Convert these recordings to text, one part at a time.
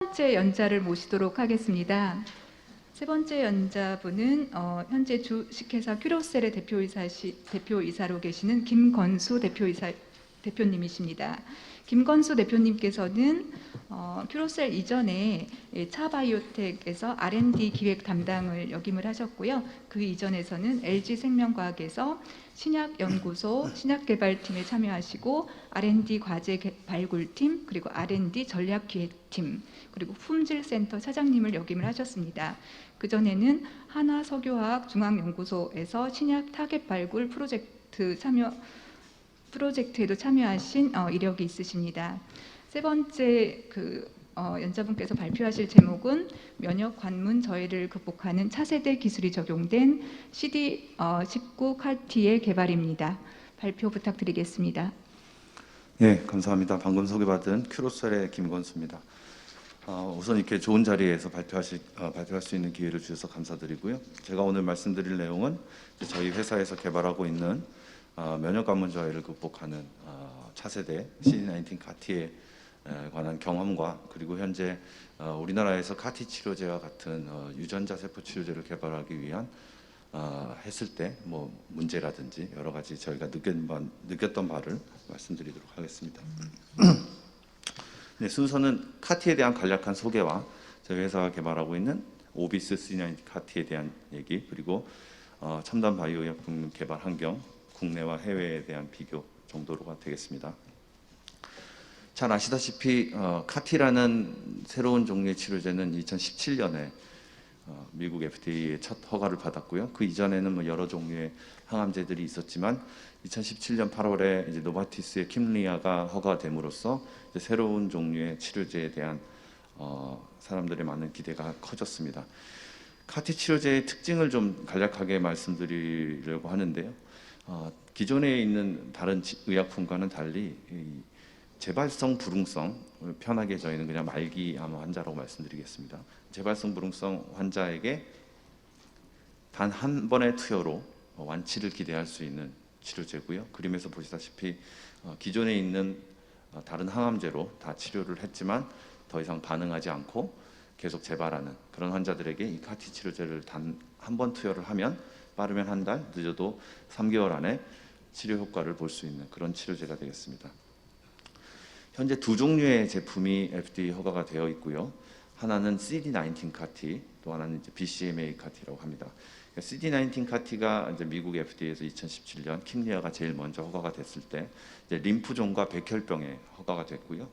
번째 연자를 모시도록 하겠습니다. 세 번째 연자분은 현재 주식회사 큐로셀의 대표이사로 계시는 김건수 대표님이십니다. 김건수 대표님께서는 큐로셀 이전에 차바이오텍에서 R&D 기획 담당을 역임을 하셨고요. 그 이전에서는 LG생명과학에서 신약연구소 신약개발팀에 참여하시고 R&D 과제 발굴팀, 그리고 R&D 전략기획팀, 그리고 품질센터 차장님을 역임을 하셨습니다. 그전에는 하나석유화학 중앙연구소에서 신약 타겟 발굴 프로젝트에도 참여하신 이력이 있으십니다. 세 번째 연자분께서 발표하실 제목은 면역 관문 저해를 극복하는 차세대 기술이 적용된 CD19 CAR-T의 개발입니다. 발표 부탁드리겠습니다. 네, 감사합니다. 방금 소개받은 큐로셀의 김건수입니다. 우선 이렇게 좋은 자리에서 발표할 수 있는 기회를 주셔서 감사드리고요. 제가 오늘 말씀드릴 내용은 저희 회사에서 개발하고 있는 면역 관문 저해를 극복하는 차세대 CD19 CAR-T에 관한 경험과, 그리고 현재 우리나라에서 CAR-T 치료제와 같은 유전자 세포 치료제를 개발하기 위한 했을 때 뭐 문제라든지 여러 가지 저희가 느꼈던 바를 말씀드리도록 하겠습니다. 네, 순서는 CAR-T에 대한 간략한 소개와 저희 회사가 개발하고 있는 오비스 CD19 CAR-T에 대한 얘기, 그리고 첨단 바이오薬품 개발 환경, 국내와 해외에 대한 비교 정도로가 되겠습니다. 잘 아시다시피 CAR-T라는 새로운 종류의 치료제는 2017년에 미국 FDA의 첫 허가를 받았고요. 그 이전에는 뭐 여러 종류의 항암제들이 있었지만 2017년 8월에 이제 노바티스의 킴리아가 허가됨으로써 이제 새로운 종류의 치료제에 대한 사람들의 많은 기대가 커졌습니다. CAR-T 치료제의 특징을 좀 간략하게 말씀드리려고 하는데요. 기존에 있는 다른 의약품과는 달리 재발성 불응성, 편하게 저희는 그냥 말기암 환자라고 말씀드리겠습니다. 재발성 불응성 환자에게 단 한 번의 투여로 완치를 기대할 수 있는 치료제고요. 그림에서 보시다시피 기존에 있는 다른 항암제로 다 치료를 했지만 더 이상 반응하지 않고 계속 재발하는 그런 환자들에게 이 CAR-T 치료제를 단 한 번 투여를 하면 빠르면 한 달, 늦어도 3개월 안에 치료 효과를 볼 수 있는 그런 치료제가 되겠습니다. 현재 두 종류의 제품이 FDA 허가가 되어 있고요. 하나는 CD19 CAR-T, 또 하나는 이제 BCMA CAR-T라고 합니다. CD19 CAR-T가 이제 미국 FDA에서 2017년 킴리아가 제일 먼저 허가가 됐을 때 이제 림프종과 백혈병에 허가가 됐고요.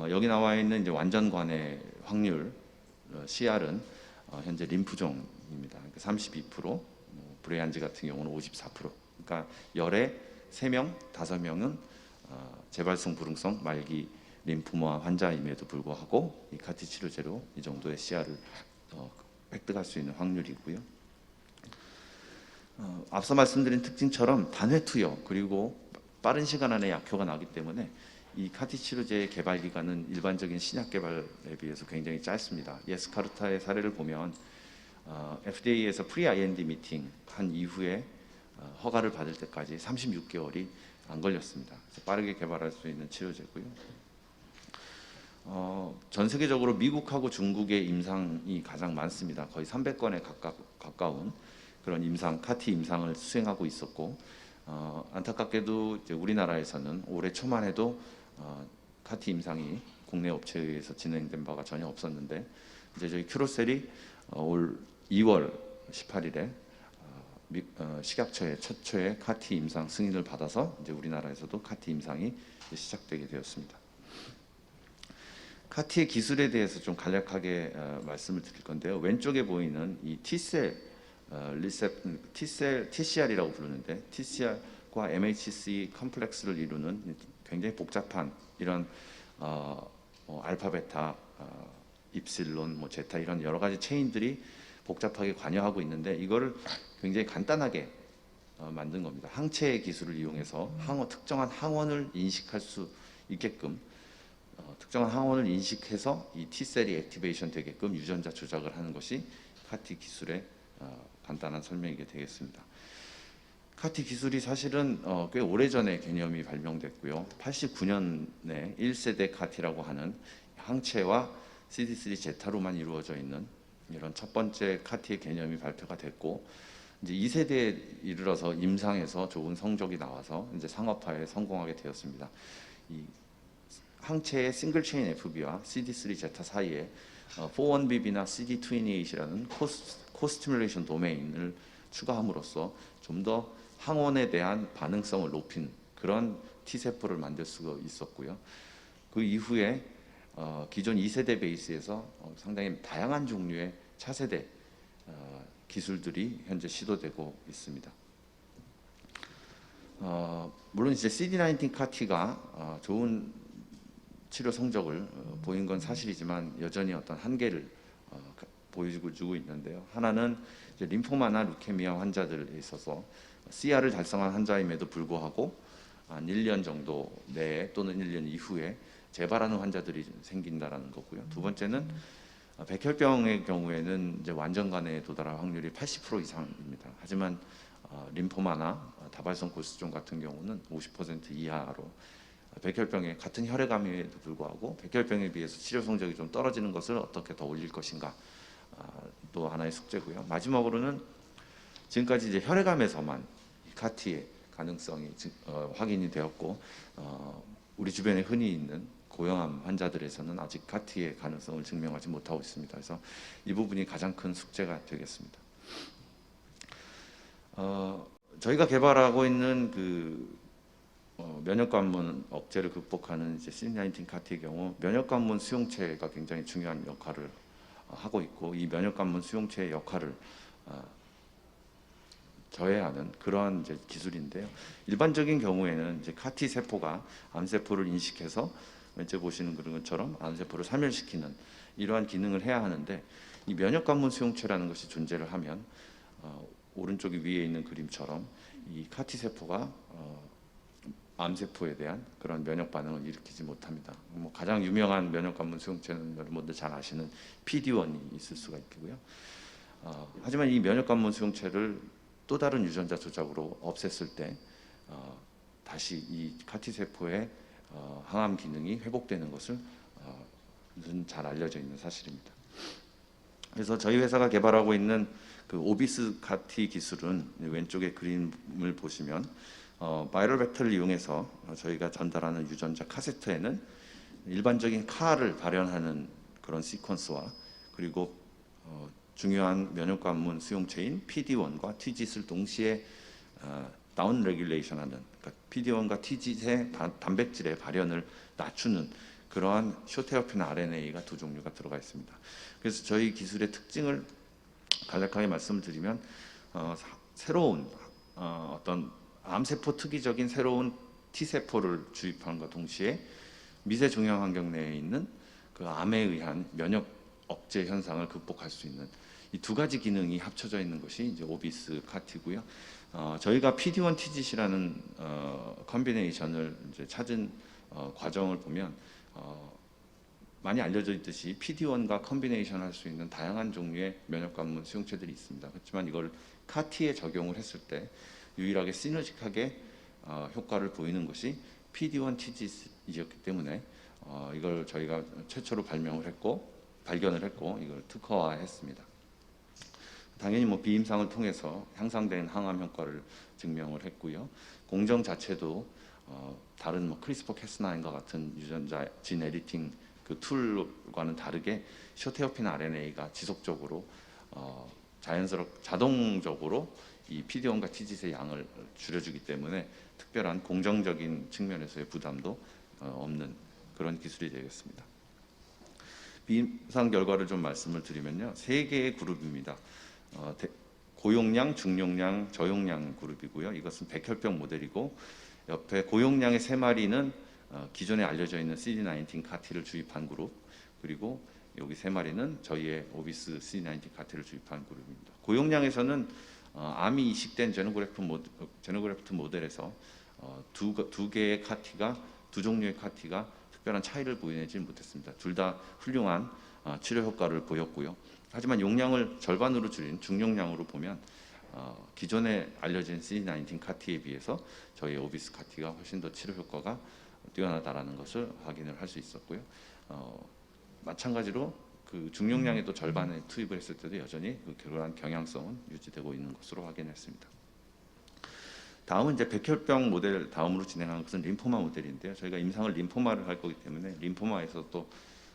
여기 나와 있는 이제 완전 관해 확률 CR은 현재 림프종입니다. 32%, 브레안지 같은 경우는 54%. 그러니까 열에 3명, 5명은 재발성 불응성 말기 림프마 환자임에도 불구하고 이 CAR-T 치료제로 이 정도의 CR을 획득할 수 있는 확률이고요. 앞서 말씀드린 특징처럼 단회 투여 그리고 빠른 시간 안에 약효가 나기 때문에 이 CAR-T 치료제의 개발 기간은 일반적인 신약 개발에 비해서 굉장히 짧습니다. 예스카르타의 사례를 보면 FDA에서 프리-IND 미팅 한 이후에 허가를 받을 때까지 36개월이 안 걸렸습니다. 빠르게 개발할 수 있는 치료제고요. 전 세계적으로 미국하고 중국의 임상이 가장 많습니다. 거의 300건에 가까운 그런 CAR-T 임상을 수행하고 있었고, 안타깝게도 이제 우리나라에서는 올해 초만 해도 CAR-T 임상이 국내 업체에 의해서 진행된 바가 전혀 없었는데, 이제 저희 큐로셀이 올 2월 18일에 식약처의 최초의 CAR-T 임상 승인을 받아서 이제 우리나라에서도 CAR-T 임상이 시작되게 되었습니다. CAR-T의 기술에 대해서 좀 간략하게 말씀을 드릴 건데요. 왼쪽에 보이는 이 T셀 TCR이라고 부르는데, TCR과 MHC 컴플렉스를 이루는 굉장히 복잡한 이런 알파, 베타, 입실론, 제타 이런 여러 가지 체인들이 복잡하게 관여하고 있는데, 이거를 굉장히 간단하게 만든 겁니다. 항체의 기술을 이용해서 특정한 항원을 인식할 수 있게끔, 특정한 항원을 인식해서 이 T셀이 액티베이션 되게끔 유전자 조작을 하는 것이 CAR-T 기술의 간단한 설명이 되겠습니다. CAR-T 기술이 사실은 꽤 오래전에 개념이 발명됐고요. 89년에 1세대 CAR-T라고 하는 항체와 CD3 제타로만 이루어져 있는 이런 첫 번째 카티의 개념이 발표가 됐고, 이제 2세대에 이르러서 임상에서 좋은 성적이 나와서 이제 상업화에 성공하게 되었습니다. 이 항체의 싱글 체인 FB와 CD3 제타 사이에 4-1BB나 CD28이라는 코스티뮬레이션 도메인을 추가함으로써 좀 더 항원에 대한 반응성을 높인 그런 T세포를 만들 수가 있었고요. 그 이후에 기존 2세대 베이스에서 상당히 다양한 종류의 차세대 기술들이 현재 시도되고 있습니다. 물론 이제 CD19 CAR-T가 좋은 치료 성적을 보인 건 사실이지만 여전히 어떤 한계를 보여주고 있는데요. 하나는 이제 림포마나 루케미아 환자들에 있어서 CR을 달성한 환자임에도 불구하고 한 1년 정도 내에 또는 1년 이후에 재발하는 환자들이 생긴다라는 거고요. 두 번째는 백혈병의 경우에는 이제 완전 간에 도달할 확률이 80% 이상입니다. 하지만 림포마나 다발성 골수종 같은 경우는 50% 이하로 백혈병에 같은 혈액암에도 불구하고 백혈병에 비해서 치료 성적이 좀 떨어지는 것을 어떻게 더 올릴 것인가, 또 하나의 숙제고요. 마지막으로는 지금까지 이제 혈액암에서만 CAR-T의 가능성이 확인이 되었고, 우리 주변에 흔히 있는 고형암 환자들에서는 아직 CAR-T의 가능성을 증명하지 못하고 있습니다. 그래서 이 부분이 가장 큰 숙제가 되겠습니다. 저희가 개발하고 있는 면역관문 억제를 극복하는 이제 CD19 CAR-T의 경우 면역관문 수용체가 굉장히 중요한 역할을 하고 있고, 이 면역관문 수용체의 역할을 저해하는 그러한 이제 기술인데요. 일반적인 경우에는 이제 CAR-T 세포가 암세포를 인식해서 왼쪽 보시는 그런 것처럼 암세포를 사멸시키는 이러한 기능을 해야 하는데, 이 면역관문 수용체라는 것이 존재를 하면 오른쪽 위에 있는 그림처럼 이 CAR-T 세포가 암세포에 대한 그런 면역 반응을 일으키지 못합니다. 가장 유명한 면역관문 수용체는 여러분들 잘 아시는 PD-1이 있을 수가 있고요. 하지만 이 면역관문 수용체를 또 다른 유전자 조작으로 없앴을 때 다시 이 CAR-T 세포의 항암 기능이 회복되는 것을 잘 알려져 있는 사실입니다. 그래서 저희 회사가 개발하고 있는 그 오비스 CAR-T 기술은 왼쪽의 그림을 보시면 바이럴 벡터를 이용해서 저희가 전달하는 유전자 카세트에는 일반적인 CAR을 발현하는 그런 시퀀스와 그리고 중요한 면역관문 수용체인 PD-1과 TGIT을 동시에 다운 레귤레이션하는, 그러니까 PD-1과 TGIT의 단백질의 발현을 낮추는 그러한 쇼테어핀 RNA가 두 종류가 들어가 있습니다. 그래서 저희 기술의 특징을 간략하게 말씀을 드리면 새로운 어떤 암세포 특이적인 새로운 T세포를 주입함과 동시에 미세 종양 환경 내에 있는 그 암에 의한 면역 억제 현상을 극복할 수 있는 이 두 가지 기능이 합쳐져 있는 것이 이제 오비스 CAR-T고요. 저희가 PD-1 TGIT이라는 컨비네이션을 이제 찾은 과정을 보면 많이 알려져 있듯이 PD-1과 컨비네이션 할 수 있는 다양한 종류의 면역관문 수용체들이 있습니다. 그렇지만 이걸 CAR-T에 적용을 했을 때 유일하게 시너지하게 효과를 보이는 것이 PD-1 TGIT이었기 때문에 이걸 저희가 최초로 발견을 했고 이걸 특허화했습니다. 당연히 비임상을 통해서 향상된 항암 효과를 증명을 했고요. 공정 자체도 다른 크리스퍼-캐스나인과 같은 유전자 진 에디팅 그 툴과는 다르게 쇼테어핀 RNA가 지속적으로 자동적으로 이 PD-1과 TGIT의 양을 줄여주기 때문에 특별한 공정적인 측면에서의 부담도 없는 그런 기술이 되겠습니다. 비임상 결과를 좀 말씀을 드리면요, 세 개의 그룹입니다. 고용량, 중용량, 저용량 그룹이고요. 이것은 백혈병 모델이고, 옆에 고용량의 세 마리는 기존에 알려져 있는 CD19 CAR-T를 주입한 그룹, 그리고 여기 세 마리는 저희의 오비스 CD19 CAR-T를 주입한 그룹입니다. 고용량에서는 암이 이식된 제노그래프트 모델에서 두 개의 CAR-T가, 두 종류의 CAR-T가 특별한 차이를 보이지 못했습니다. 둘 다 훌륭한 치료 효과를 보였고요. 하지만 용량을 절반으로 줄인 중용량으로 보면 기존에 알려진 CD19 CAR-T에 비해서 저희 오비스 CAR-T가 훨씬 더 치료 효과가 뛰어나다라는 것을 확인을 할 수 있었고요. 마찬가지로 그 중용량의 또 절반에 투입을 했을 때도 여전히 그러한 경향성은 유지되고 있는 것으로 확인했습니다. 다음은 이제 백혈병 모델 다음으로 진행한 것은 림포마 모델인데요. 저희가 임상을 림포마를 할 거기 때문에 림포마에서 또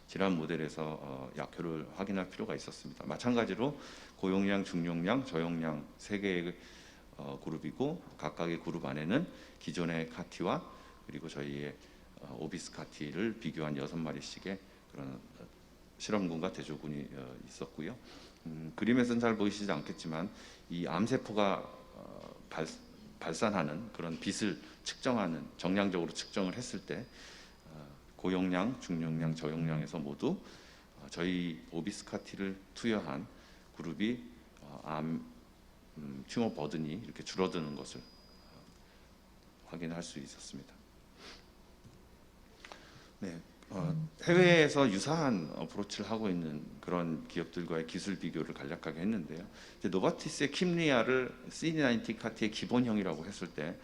질환 모델에서 약효를 확인할 필요가 있었습니다. 마찬가지로 고용량, 중용량, 저용량 세 개의 그룹이고 각각의 그룹 안에는 기존의 카티와 그리고 저희의 오비스 카티를 비교한 6마리씩의 그런 실험군과 대조군이 있었고요. 그림에서는 잘 보이시지 않겠지만 이 암세포가 발산하는 그런 빛을 측정하는 정량적으로 측정을 했을 때 고용량, 중용량, 저용량에서 모두 저희 오비스 카티를 투여한 그룹이 암 튜머 버든이 이렇게 줄어드는 것을 확인할 수 있었습니다. 네, 해외에서 유사한 어프로치를 하고 있는 그런 기업들과의 기술 비교를 간략하게 했는데요. 이제 노바티스의 킴리아를 CD19 카티의 기본형이라고 했을 때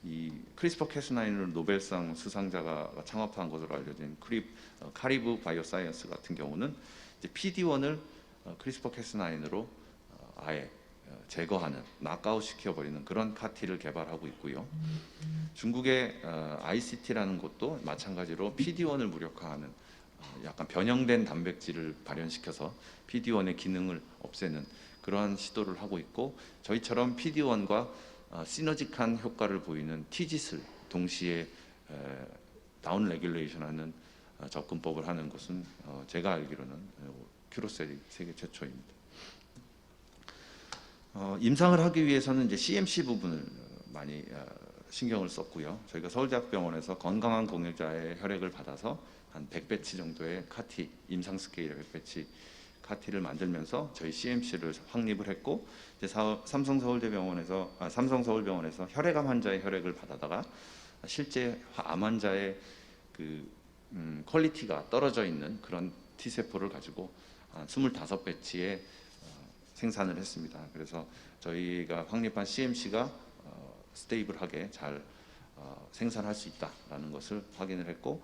이 크리스퍼 캐스9을 노벨상 수상자가 창업한 것으로 알려진 카리브 바이오사이언스 같은 경우는 이제 PD1을 크리스퍼 캐스9으로 아예 제거하는 낙아웃 시켜버리는 그런 카티를 개발하고 있고요. 중국의 ICT라는 곳도 마찬가지로 PD1을 무력화하는 약간 변형된 단백질을 발현시켜서 PD1의 기능을 없애는 그러한 시도를 하고 있고, 저희처럼 PD1과 시너직한 효과를 보이는 TGIT을 동시에 다운 레귤레이션하는 접근법을 하는 것은 제가 알기로는 큐로셀이 세계 최초입니다. 임상을 하기 위해서는 이제 CMC 부분을 많이 신경을 썼고요. 저희가 서울대학병원에서 건강한 공여자의 혈액을 받아서 한 100배치 정도의 카티, 임상 스케일의 100배치 카티를 만들면서 저희 CMC를 확립을 했고, 이제 삼성서울병원에서 혈액암 환자의 혈액을 받아다가 실제 암 환자의 그 퀄리티가 떨어져 있는 그런 T 세포를 가지고 25배치의 생산을 했습니다. 그래서 저희가 확립한 CMC가 스테이블하게 잘 생산할 수 있다라는 것을 확인을 했고,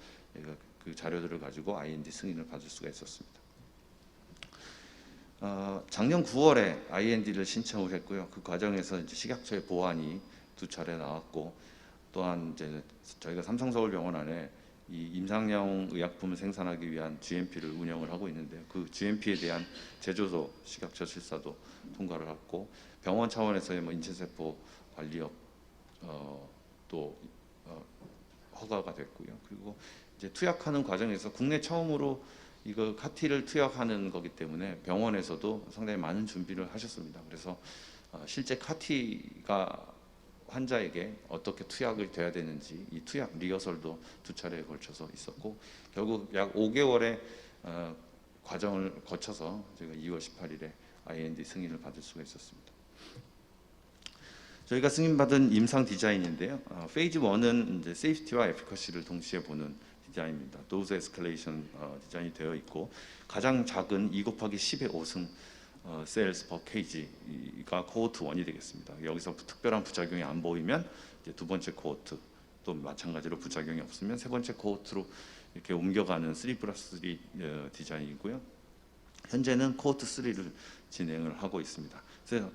그 자료들을 가지고 IND 승인을 받을 수가 있었습니다. 작년 9월에 IND를 신청을 했고요. 그 과정에서 이제 식약처의 보완이 2차례 나왔고, 또한 이제 저희가 삼성서울병원 안에 이 임상용 의약품을 생산하기 위한 GMP를 운영을 하고 있는데요. 그 GMP에 대한 제조소 식약처 실사도 통과를 했고, 병원 차원에서의 뭐 인체세포 관리업 또 허가가 됐고요. 그리고 이제 투약하는 과정에서 국내 처음으로 이거 카티를 투약하는 거기 때문에 병원에서도 상당히 많은 준비를 하셨습니다. 그래서 실제 카티가 환자에게 어떻게 투약이 돼야 되는지 이 투약 리허설도 2차례에 걸쳐서 있었고, 결국 약 5개월의 과정을 거쳐서 제가 2월 18일에 IND 승인을 받을 수가 있었습니다. 저희가 승인받은 임상 디자인인데요. 페이즈 1은 이제 세이프티와 에피커시를 동시에 보는 디자인입니다. 도즈 에스컬레이션 디자인이 되어 있고, 가장 작은 2곱하기 10의 5승 셀스 퍼 케이지가 코호트 1이 되겠습니다. 여기서 특별한 부작용이 안 보이면 이제 두 번째 코호트, 또 마찬가지로 부작용이 없으면 세 번째 코호트로 이렇게 옮겨가는 3+3 디자인이고요. 현재는 코호트 3를 진행을 하고 있습니다. 그래서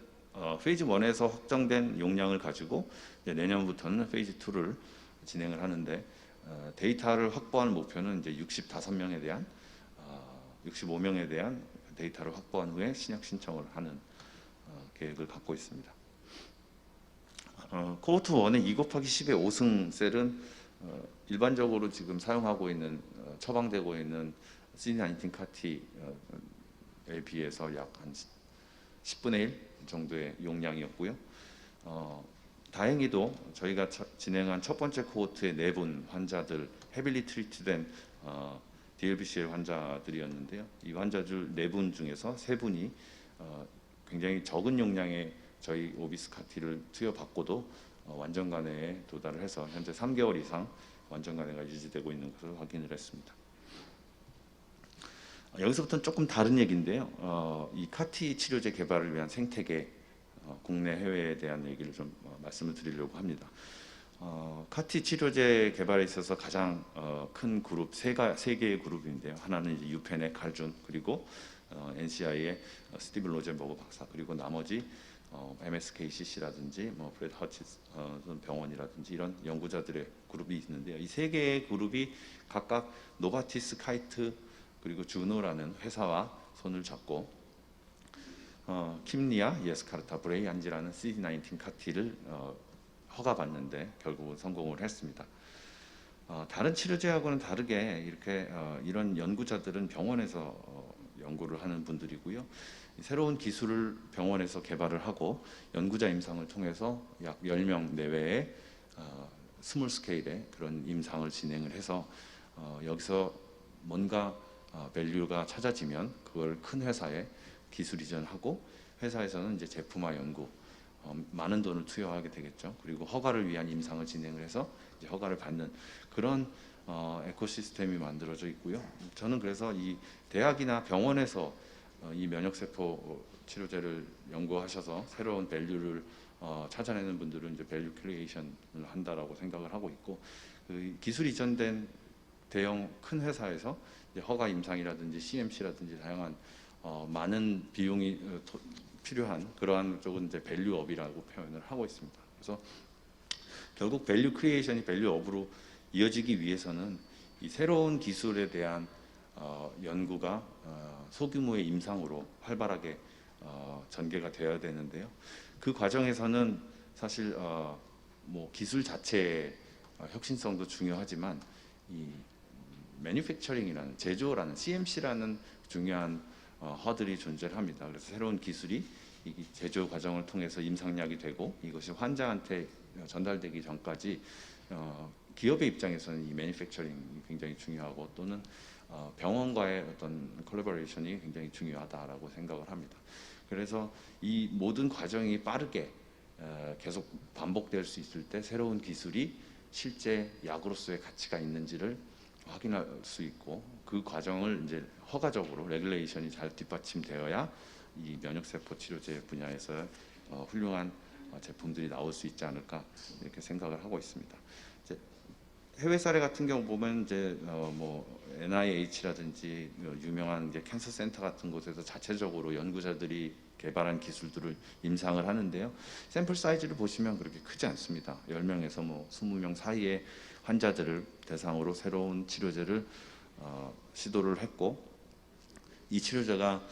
페이즈 1에서 확정된 용량을 가지고 이제 내년부터는 페이즈 2를 진행을 하는데, 데이터를 확보하는 목표는 이제 65명에 대한 65명에 대한 데이터를 확보한 후에 신약 신청을 하는 계획을 갖고 있습니다. 코호트 1의 2곱하기 10의 5승 셀은 일반적으로 지금 사용하고 있는 처방되고 있는 CD19 카티에 비해서 약 한 10분의 1 정도의 용량이었고요. 다행히도 저희가 진행한 첫 번째 코호트의 4분 환자들 헤빌리 트리트된 DLBCL 환자들이었는데요. 이 환자들 4분 중에서 3분이 굉장히 적은 용량의 저희 오비스 카티를 투여받고도 완전 간회에 도달을 해서 현재 3개월 이상 완전 간회가 유지되고 있는 것을 확인을 했습니다. 여기서부터는 조금 다른 얘기인데요. 이 카티 치료제 개발을 위한 생태계 국내 해외에 대한 얘기를 좀 말씀을 드리려고 합니다. 카티 치료제 개발에 있어서 가장 큰 그룹 세 개의 그룹인데요. 하나는 이제 유펜의 칼준, 그리고 NCI의 스티브 로젠버그 박사, 그리고 나머지 MSKCC라든지 뭐 프레드 허치슨 병원이라든지 이런 연구자들의 그룹이 있는데요. 이 세 개의 그룹이 각각 노바티스, 카이트, 그리고 주노라는 회사와 손을 잡고 킴리아, 예스카르타, 브레이안지라는 CD19 카티를 허가받는데 결국은 성공을 했습니다. 다른 치료제하고는 다르게 이렇게 이런 연구자들은 병원에서 연구를 하는 분들이고요. 새로운 기술을 병원에서 개발을 하고 연구자 임상을 통해서 약 10명 내외의 스몰 스케일의 그런 임상을 진행을 해서 여기서 뭔가 밸류가 찾아지면 그걸 큰 회사에 기술 이전하고 회사에서는 이제 제품화 연구 많은 돈을 투여하게 되겠죠. 그리고 허가를 위한 임상을 진행을 해서 이제 허가를 받는 그런 에코시스템이 만들어져 있고요. 저는 그래서 이 대학이나 병원에서 이 면역세포 치료제를 연구하셔서 새로운 밸류를 찾아내는 분들은 이제 밸류 크리에이션을 한다라고 생각을 하고 있고, 그 기술 이전된 대형 큰 회사에서 이제 허가 임상이라든지 CMC라든지 다양한 많은 비용이 필요한 그러한 쪽은 이제 밸류업이라고 표현을 하고 있습니다. 그래서 결국 밸류 크리에이션이 밸류업으로 이어지기 위해서는 이 새로운 기술에 대한 연구가 소규모의 임상으로 활발하게 전개가 되어야 되는데요. 그 과정에서는 사실 뭐 기술 자체의 혁신성도 중요하지만 이 매니팩처링이라는 제조라는 CMC라는 중요한 허들이 존재합니다. 그래서 새로운 기술이 이 제조 과정을 통해서 임상약이 되고 이것이 환자한테 전달되기 전까지 기업의 입장에서는 이 매니팩처링이 굉장히 중요하고 또는 병원과의 어떤 콜라보레이션이 굉장히 중요하다라고 생각을 합니다. 그래서 이 모든 과정이 빠르게 계속 반복될 수 있을 때 새로운 기술이 실제 약으로서의 가치가 있는지를 확인할 수 있고, 그 과정을 이제 허가적으로 레귤레이션이 잘 뒷받침되어야 이 면역세포 치료제 분야에서 훌륭한 제품들이 나올 수 있지 않을까 이렇게 생각을 하고 있습니다. 이제 해외 사례 같은 경우 보면 이제 뭐 NIH라든지 유명한 이제 캔서 센터 같은 곳에서 자체적으로 연구자들이 개발한 기술들을 임상을 하는데요. 샘플 사이즈를 보시면 그렇게 크지 않습니다. 10명에서 뭐 20명 사이의 환자들을 대상으로 새로운 치료제를 시도를 했고, 이 치료제가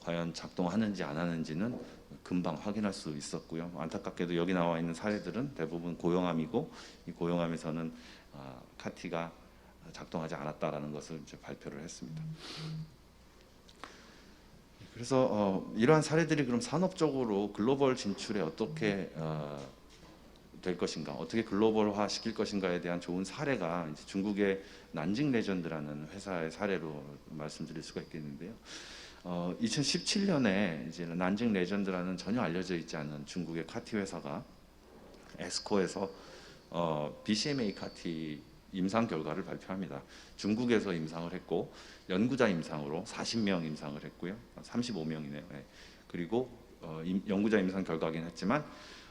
과연 작동하는지 안 하는지는 금방 확인할 수 있었고요. 안타깝게도 여기 나와 있는 사례들은 대부분 고용암이고, 이 고용암에서는 카티가 작동하지 않았다라는 것을 이제 발표를 했습니다. 그래서 이러한 사례들이 그럼 산업적으로 글로벌 진출에 어떻게 될 것인가, 어떻게 글로벌화 시킬 것인가에 대한 좋은 사례가 이제 중국의 난징 레전드라는 회사의 사례로 말씀드릴 수가 있겠는데요. 2017년에 이제 난징 레전드라는 전혀 알려져 있지 않은 중국의 카티 회사가 에스코에서 BCMA 카티 임상 결과를 발표합니다. 중국에서 임상을 했고 연구자 임상으로 40명 임상을 했고요. 35명이네요. 네. 그리고 연구자 임상 결과긴 했지만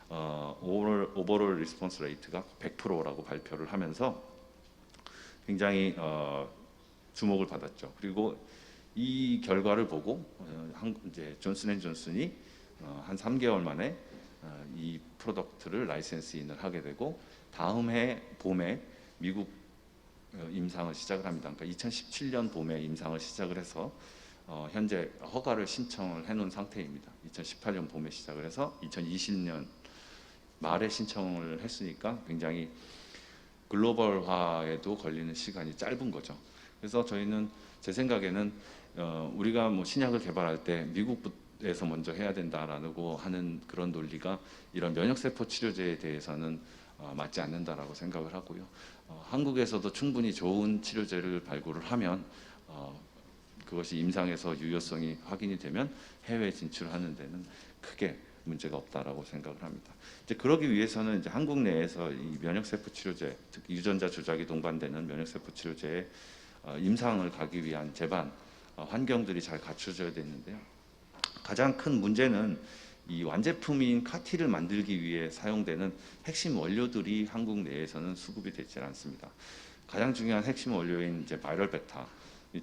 오버롤 리스폰스 레이트가 100%라고 발표를 하면서 굉장히 주목을 받았죠. 그리고 이 결과를 보고 이제 존슨앤존슨이 한 3개월 만에 이 프로덕트를 라이센스인을 하게 되고 다음 해 봄에 미국 임상을 시작을 합니다. 그러니까 2017년 봄에 임상을 시작을 해서 현재 허가를 신청을 해놓은 상태입니다. 2018년 봄에 시작을 해서 2020년 말에 신청을 했으니까 굉장히 글로벌화에도 걸리는 시간이 짧은 거죠. 그래서 저희는 제 생각에는 우리가 뭐 신약을 개발할 때 미국에서 먼저 해야 된다라고 하는 그런 논리가 이런 면역세포 치료제에 대해서는 맞지 않는다라고 생각을 하고요. 한국에서도 충분히 좋은 치료제를 발굴을 하면 그것이 임상에서 유효성이 확인이 되면 해외 진출하는 데는 크게 문제가 없다라고 생각을 합니다. 이제 그러기 위해서는 이제 한국 내에서 이 면역세포 치료제, 특히 유전자 조작이 동반되는 면역세포 치료제의 임상을 가기 위한 제반 환경들이 잘 갖춰져야 되는데요. 가장 큰 문제는 이 완제품인 카티를 만들기 위해 사용되는 핵심 원료들이 한국 내에서는 수급이 되지 않습니다. 가장 중요한 핵심 원료인 이제 바이럴 베타,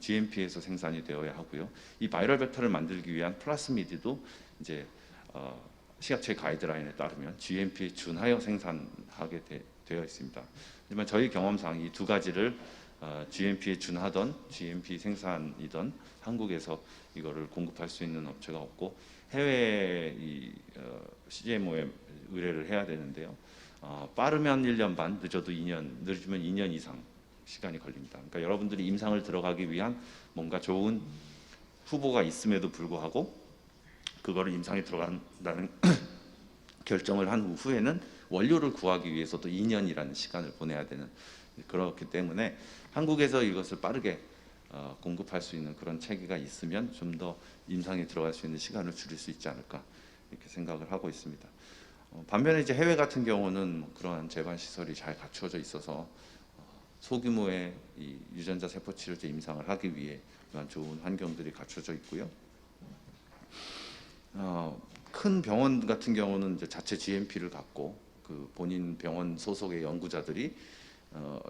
GMP에서 생산이 되어야 하고요. 이 바이럴 베타를 만들기 위한 플라스미드도 이제 식약처 가이드라인에 따르면 GMP에 준하여 생산하게 되어 있습니다. 하지만 저희 경험상 이 두 가지를 GMP에 준하던 GMP 생산이던 한국에서 이거를 공급할 수 있는 업체가 없고 해외 CDMO에 의뢰를 해야 되는데요. 빠르면 1년 반, 늦어도 2년, 늦으면 2년 이상 시간이 걸립니다. 그러니까 여러분들이 임상을 들어가기 위한 뭔가 좋은 후보가 있음에도 불구하고 그거를 임상에 들어간다는 결정을 한 후에는 원료를 구하기 위해서도 2년이라는 시간을 보내야 되는, 그렇기 때문에 한국에서 이것을 빠르게 공급할 수 있는 그런 체계가 있으면 좀 더 임상에 들어갈 수 있는 시간을 줄일 수 있지 않을까 이렇게 생각을 하고 있습니다. 반면에 이제 해외 같은 경우는 그러한 재반 시설이 잘 갖추어져 있어서 소규모의 이 유전자 세포 치료제 임상을 하기 위해 그런 좋은 환경들이 갖춰져 있고요. 큰 병원 같은 경우는 이제 자체 GMP를 갖고 그 본인 병원 소속의 연구자들이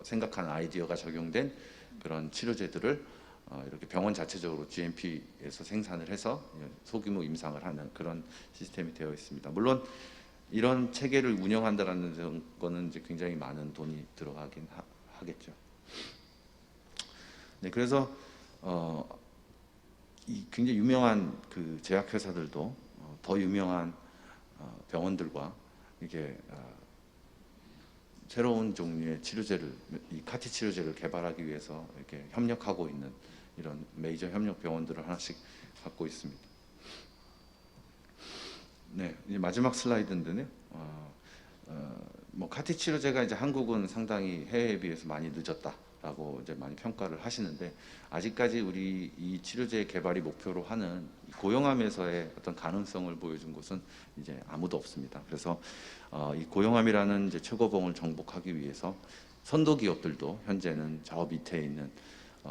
생각한 아이디어가 적용된 그런 치료제들을 이렇게 병원 자체적으로 GMP에서 생산을 해서 소규모 임상을 하는 그런 시스템이 되어 있습니다. 물론 이런 체계를 운영한다라는 거는 이제 굉장히 많은 돈이 들어가긴 하겠죠. 네, 그래서 이 굉장히 유명한 그 제약회사들도 더 유명한 병원들과 이게 새로운 종류의 치료제를, 이 카티 치료제를 개발하기 위해서 이렇게 협력하고 있는 이런 메이저 협력 병원들을 하나씩 갖고 있습니다. 네, 이제 마지막 슬라이드인데요. 뭐 카티 치료제가 이제 한국은 상당히 해외에 비해서 많이 늦었다라고 이제 많이 평가를 하시는데, 아직까지 우리 이 치료제 개발이 목표로 하는 고용암에서의 어떤 가능성을 보여준 곳은 이제 아무도 없습니다. 그래서 이 고용암이라는 이제 최고봉을 정복하기 위해서 선도 기업들도 현재는 저 밑에 있는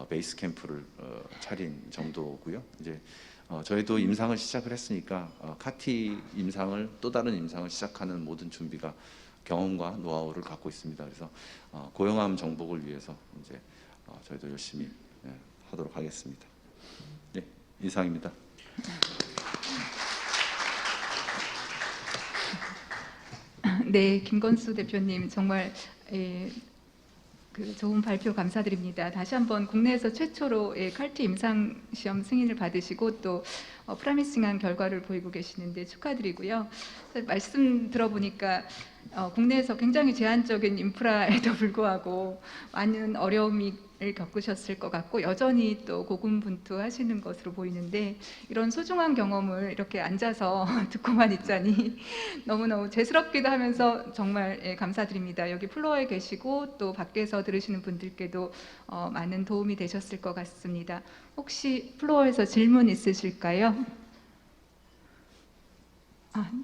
베이스 캠프를 차린 정도고요. 이제 저희도 임상을 시작을 했으니까 카티 임상을, 또 다른 임상을 시작하는 모든 준비가, 경험과 노하우를 갖고 있습니다. 그래서 고용암 정복을 위해서 이제 저희도 열심히 하도록 하겠습니다. 네, 이상입니다. 네, 김건수 대표님 정말 그 좋은 발표 감사드립니다. 다시 한번 국내에서 최초로 칼티 임상 시험 승인을 받으시고 또 프라미싱한 결과를 보이고 계시는데 축하드리고요. 말씀 들어보니까 국내에서 굉장히 제한적인 인프라에도 불구하고 많은 어려움을 겪으셨을 것 같고 여전히 또 고군분투하시는 것으로 보이는데, 이런 소중한 경험을 이렇게 앉아서 듣고만 있자니 너무너무 죄스럽기도 하면서 정말 감사드립니다. 여기 플로어에 계시고 또 밖에서 들으시는 분들께도 많은 도움이 되셨을 것 같습니다. 혹시 플로어에서 질문 있으실까요?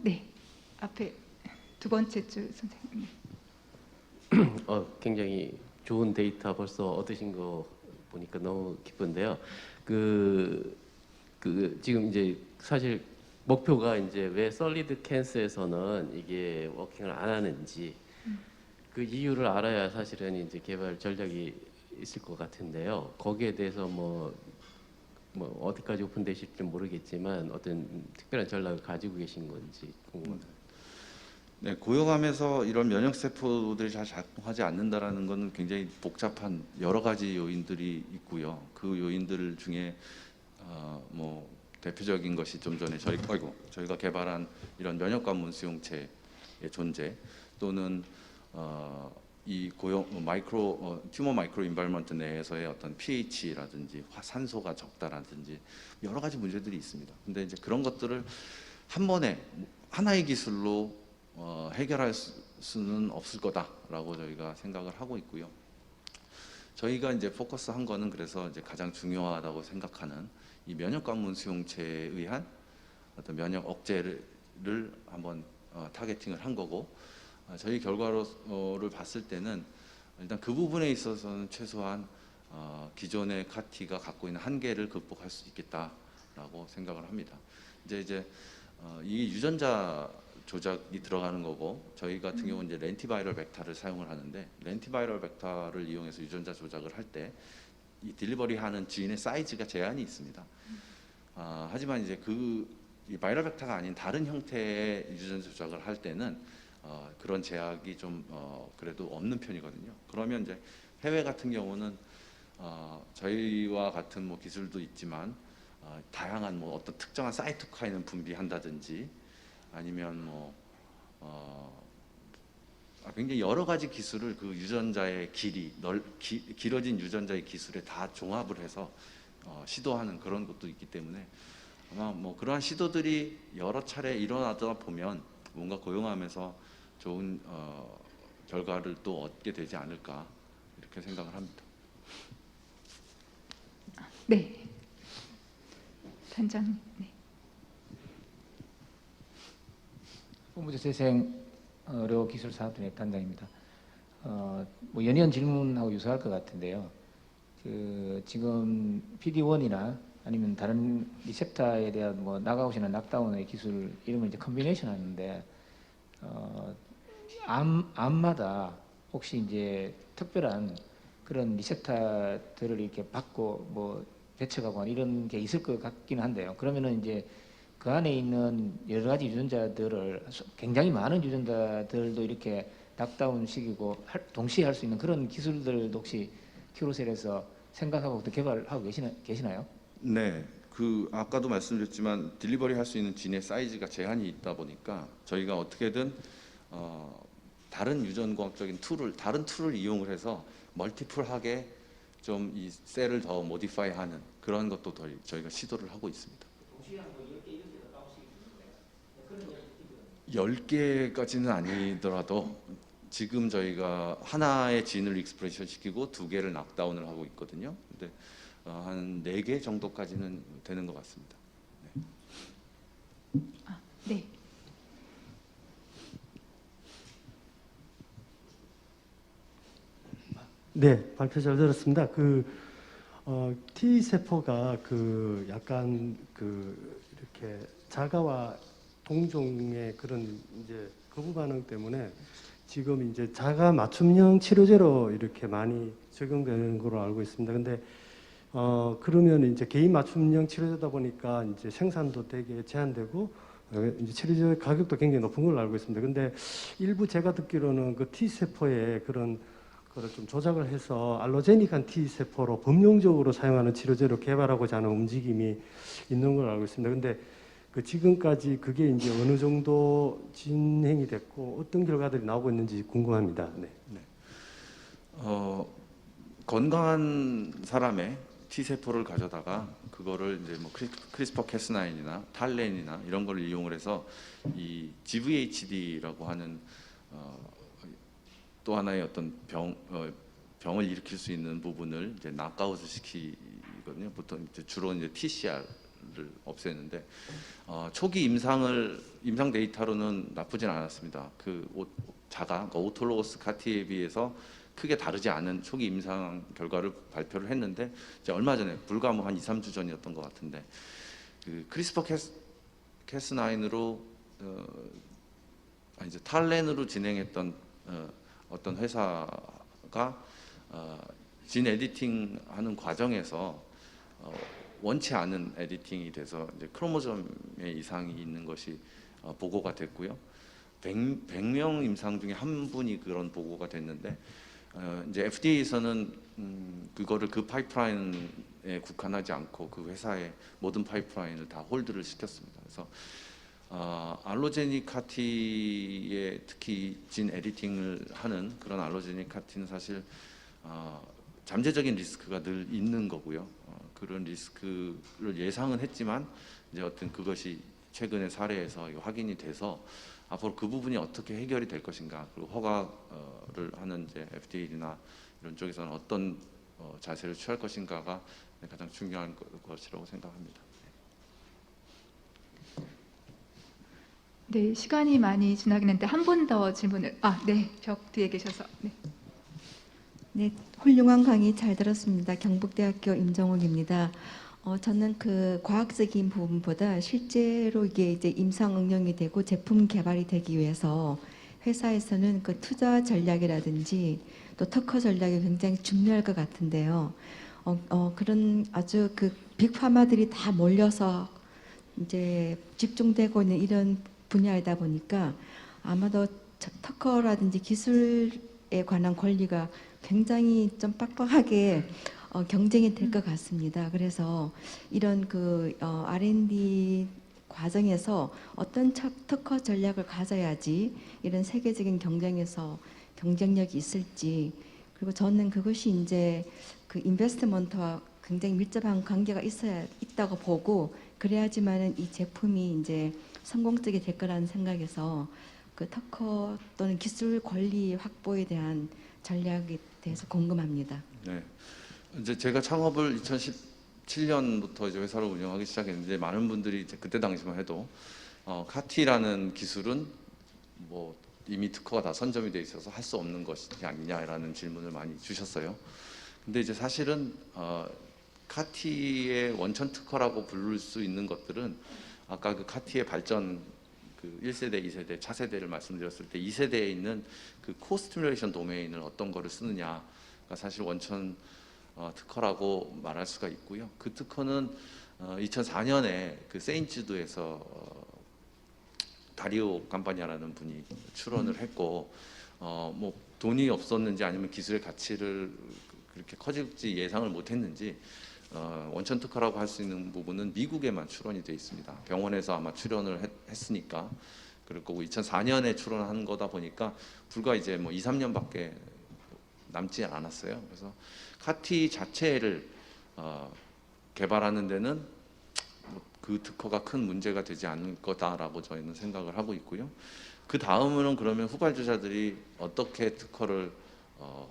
네, 앞에 두 번째 줄 선생님. 굉장히 좋은 데이터 벌써 얻으신 거 보니까 너무 기쁜데요. 지금 이제 사실 목표가 이제 왜 솔리드 캔서에서는 이게 워킹을 안 하는지 그 이유를 알아야 사실은 이제 개발 전략이 있을 것 같은데요. 거기에 대해서 뭐 어디까지 오픈되실지 모르겠지만 어떤 특별한 전략을 가지고 계신 건지 궁금합니다. 네, 고용암에서 이런 면역 세포들이 잘 작동하지 않는다라는 것은 굉장히 복잡한 여러 가지 요인들이 있고요. 그 요인들 중에 뭐 대표적인 것이 좀 전에 저희가 개발한 이런 면역 관문 수용체의 존재, 또는 이 튜머 마이크로 인바이러먼트 내에서의 어떤 pH라든지 산소가 적다라든지 여러 가지 문제들이 있습니다. 근데 이제 그런 것들을 한 번에 하나의 기술로 해결할 수는 없을 거다라고 저희가 생각을 하고 있고요. 저희가 이제 포커스한 거는 그래서 이제 가장 중요하다고 생각하는 이 면역 관문 수용체에 의한 어떤 면역 억제를 한번 타겟팅을 한 거고, 저희 결과를 봤을 때는 일단 그 부분에 있어서는 최소한 기존의 카티가 갖고 있는 한계를 극복할 수 있겠다라고 생각을 합니다. 이제 이게 유전자 조작이 들어가는 거고 저희 같은 경우는 이제 렌티바이럴 벡터를 사용을 하는데 렌티바이럴 벡터를 이용해서 유전자 조작을 할 때 이 딜리버리하는 지인의 사이즈가 제한이 있습니다. 하지만 이제 이 바이럴 벡터가 아닌 다른 형태의 유전자 조작을 할 때는 그런 제약이 좀 그래도 없는 편이거든요. 그러면 이제 해외 같은 경우는 저희와 같은 뭐 기술도 있지만 다양한 뭐 어떤 특정한 사이토카인을 분비한다든지 아니면 뭐 굉장히 여러 가지 기술을 그 유전자의 길어진 유전자의 기술에 다 종합을 해서 시도하는 그런 것도 있기 때문에 아마 뭐 그러한 시도들이 여러 차례 일어나다 보면 뭔가 고용하면서 좋은 결과를 또 얻게 되지 않을까 이렇게 생각을 합니다. 네, 단장. 네. 본부장 재생 의료기술사업단의 단장입니다. 뭐 연이은 질문하고 유사할 것 같은데요. 지금 PD-1이나 아니면 다른 리셉터에 대한 뭐 낙아웃이나 낙다운의 기술 이런 걸 이제 컨비네이션 하는데 암마다 혹시 이제 특별한 그런 리셉터들을 이렇게 받고 뭐 배척하거나 이런 게 있을 것 같긴 한데요. 그러면은 이제 그 안에 있는 여러 가지 유전자들을 굉장히 많은 유전자들도 이렇게 낙다운 시키고 동시에 할 수 있는 그런 기술들도 혹시 큐로셀에서 생각하고 또 개발하고 계시나요? 네, 아까도 말씀드렸지만 딜리버리 할 수 있는 진의 사이즈가 제한이 있다 보니까 저희가 어떻게든 다른 유전공학적인 다른 툴을 이용을 해서 멀티플하게 좀 이 셀을 더 모디파이하는 그런 것도 저희가 시도를 하고 있습니다. 10개까지는 아니더라도 지금 저희가 하나의 진을 익스프레션 시키고 2개를 낙다운을 하고 있거든요. 근데 한 4개 정도까지는 되는 것 같습니다. 네. 네, 발표 잘 들었습니다. T 세포가 약간 이렇게 자가와 동종의 그런 이제 거부 반응 때문에 지금 이제 자가 맞춤형 치료제로 이렇게 많이 적용되는 걸로 알고 있습니다. 근데 그러면 이제 개인 맞춤형 치료제다 보니까 이제 생산도 되게 제한되고 이제 치료제 가격도 굉장히 높은 걸로 알고 있습니다. 근데 일부 제가 듣기로는 그 T 세포의 그런 거를 좀 조작을 해서 알로제닉한 T 세포로 범용적으로 사용하는 치료제로 개발하고자 하는 움직임이 있는 걸로 알고 있습니다. 근데 지금까지 그게 이제 어느 정도 진행이 됐고 어떤 결과들이 나오고 있는지 궁금합니다. 네. 건강한 사람의 T 세포를 가져다가 그거를 이제 뭐 크리스퍼 캐스나인이나 탈렌이나 이런 걸 이용을 해서 이 GVHD라고 하는 또 하나의 어떤 병을 일으킬 수 있는 부분을 이제 낙아웃을 시키거든요. 보통 이제 주로 이제 TCR을 없애는데 초기 임상 데이터로는 나쁘진 않았습니다. 그러니까 오토로거스 카티에 비해서 크게 다르지 않은 초기 임상 결과를 발표를 했는데 이제 얼마 전에 불과 뭐 한 2, 3주 전이었던 것 같은데 크리스퍼 캐스9으로 이제 탈렌으로 진행했던 어떤 회사가 진 에디팅 하는 과정에서 원치 않은 에디팅이 돼서 이제 크로모솜의 이상이 있는 것이 보고가 됐고요. 100명 임상 중에 한 분이 그런 보고가 됐는데 이제 FDA에서는 그거를 그 파이프라인에 국한하지 않고 그 회사의 모든 파이프라인을 다 홀드를 시켰습니다. 그래서 알로제닉 카티에 특히 진 에디팅을 하는 그런 알로제닉 카티는 사실 잠재적인 리스크가 늘 있는 거고요. 그런 리스크를 예상은 했지만 이제 어떤 그것이 최근의 사례에서 확인이 돼서 앞으로 그 부분이 어떻게 해결이 될 것인가, 그리고 허가를 하는 이제 FDA나 이런 쪽에서는 어떤 자세를 취할 것인가가 가장 중요한 것이라고 생각합니다. 네, 시간이 많이 지나긴 했는데 한 분 더 질문을 네, 벽 뒤에 계셔서 네. 네, 훌륭한 강의 잘 들었습니다. 경북대학교 임정옥입니다. 저는 그 과학적인 부분보다 실제로 이게 이제 임상 응용이 되고 제품 개발이 되기 위해서 회사에서는 그 투자 전략이라든지 또 특허 전략이 굉장히 중요할 것 같은데요. 그런 아주 그 빅파마들이 다 몰려서 이제 집중되고 있는 이런 분야이다 보니까 아마도 특허라든지 기술에 관한 권리가 굉장히 좀 빡빡하게 경쟁이 될 것 같습니다. 그래서 이런 그 R&D 과정에서 어떤 특허 전략을 가져야지 이런 세계적인 경쟁에서 경쟁력이 있을지, 그리고 저는 그것이 이제 그 인베스트먼트와 굉장히 밀접한 관계가 있다고 보고, 그래야지만은 이 제품이 이제 성공적이 될 거라는 생각에서 그 특허 또는 기술 권리 확보에 대한 전략에 대해서 궁금합니다. 네. 이제 제가 창업을 2017년부터 이제 회사를 운영하기 시작했는데, 많은 분들이 이제 그때 당시만 해도 카티라는 기술은 뭐 이미 특허가 다 선점이 돼 있어서 할 수 없는 것이 아니냐라는 질문을 많이 주셨어요. 근데 이제 사실은 카티의 원천 특허라고 부를 수 있는 것들은, 아까 그 카티의 발전, 그 1세대, 2세대, 차세대를 말씀드렸을 때 2세대에 있는 그 코스티뮬레이션 도메인을 어떤 거를 쓰느냐가 사실 원천 특허라고 말할 수가 있고요. 그 특허는 2004년에 그 세인트주드에서 다리오 캄파냐라는 분이 출원을 했고, 뭐 돈이 없었는지 아니면 기술의 가치를 그렇게 커질지 예상을 못했는지 원천 특허라고 할 수 있는 부분은 미국에만 출원이 되어 있습니다. 병원에서 아마 출원을 했으니까 그럴 거고, 2004년에 출원한 거다 보니까 불과 이제 뭐 2, 3년밖에 남지 않았어요. 그래서 카티 자체를 개발하는 데는 그 특허가 큰 문제가 되지 않을 거다라고 저희는 생각을 하고 있고요. 그 다음으로는 그러면 후발주자들이 어떻게 특허를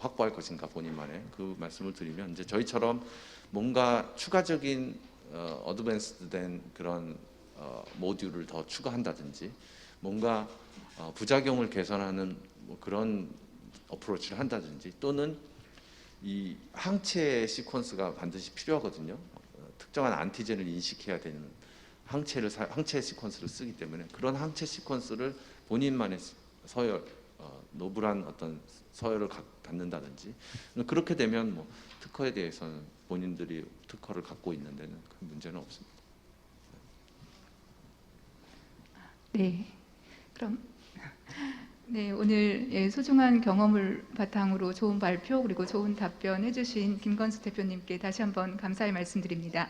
확보할 것인가, 본인만의 그 말씀을 드리면, 이제 저희처럼 뭔가 추가적인 어드밴스된 그런 모듈을 더 추가한다든지, 뭔가 부작용을 개선하는 뭐 그런 어프로치를 한다든지, 또는 이 항체 시퀀스가 반드시 필요하거든요. 특정한 안티젠을 인식해야 되는 항체 시퀀스를 쓰기 때문에, 그런 항체 시퀀스를 본인만의 서열, 노블한 어떤 서열을 갖는다든지, 그렇게 되면 뭐 특허에 대해서는 본인들이 특허를 갖고 있는 데는 큰 문제는 없습니다. 네, 그럼 네, 오늘 소중한 경험을 바탕으로 좋은 발표 그리고 좋은 답변 해주신 김건수 대표님께 다시 한번 감사의 말씀드립니다.